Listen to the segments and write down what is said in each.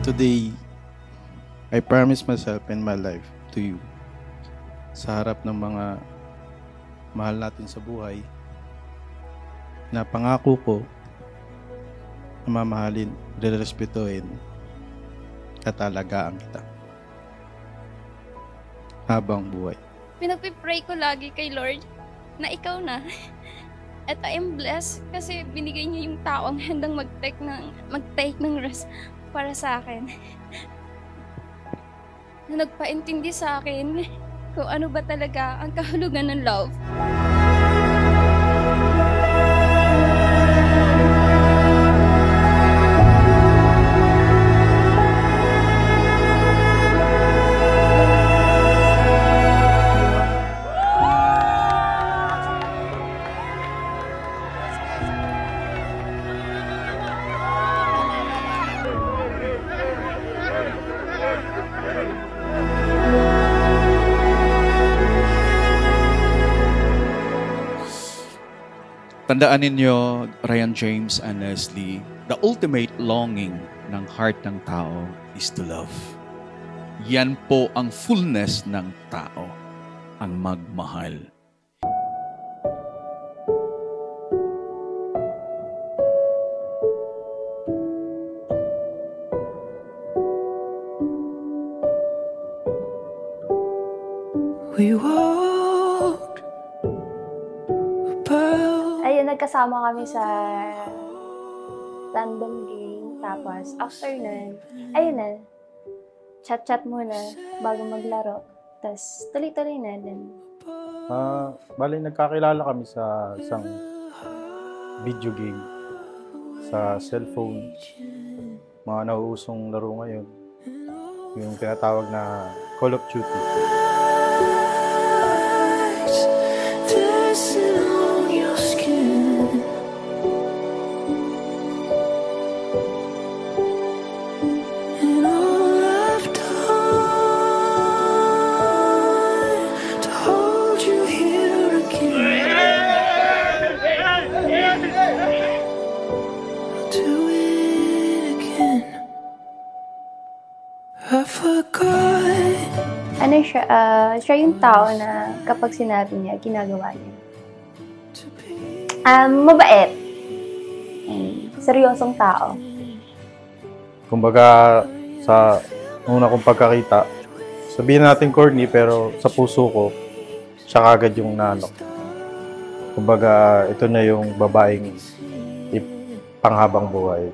Today, I promise myself and my life to you. Sa harap ng mga mahal natin sa buhay, na pangako ko na mamahalin, rerespetuhin, at alagaan kita habang buhay. Pinagpipray ko lagi kay Lord na ikaw na. At I am blessed kasi binigay niya yung taong handang mag-take ng rest para sa akin. Na nagpaintindi sa akin kung ano ba talaga ang kahulugan ng love. Tandaan ninyo, Ryan James and Leslie, the ultimate longing ng heart ng tao is to love. Yan po ang fullness ng tao, ang magmahal. We walked Ayun, nagkasama kami sa random game. Tapos, after nun, ayun na, chat-chat muna bago maglaro. Tapos, tuloy-tuloy na din. Bali, nagkakilala kami sa isang video game sa cellphone. Mga nauusong laro ngayon. Yung tinatawag na Call of Duty. Ano siya, siya yung tao na kapag sinabi niya, ginagawa niya. Mabait. Seryosong tao. Kumbaga, sa una kong pagkakita, sabihin natin corny, pero sa puso ko, siya kagad yung nanok. Kumbaga, ito na yung babaeng panghabang buhay.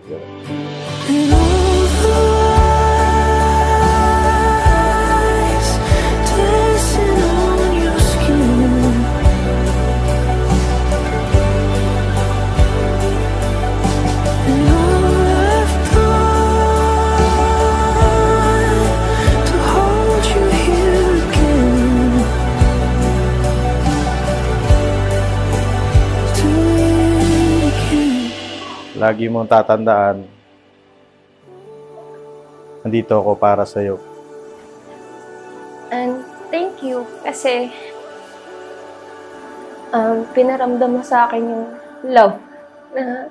Lagi mong tatandaan, nandito ako para sa'yo. And thank you kasi pinaramdam mo sa akin yung love na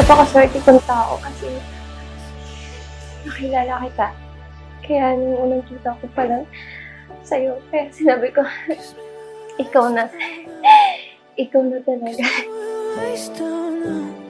napakaswerte kong tao kasi nakilala kita. Kaya nung unang kita ko pa lang sa'yo, kaya sinabi ko, ikaw na. Ikaw na talaga. Please don't know.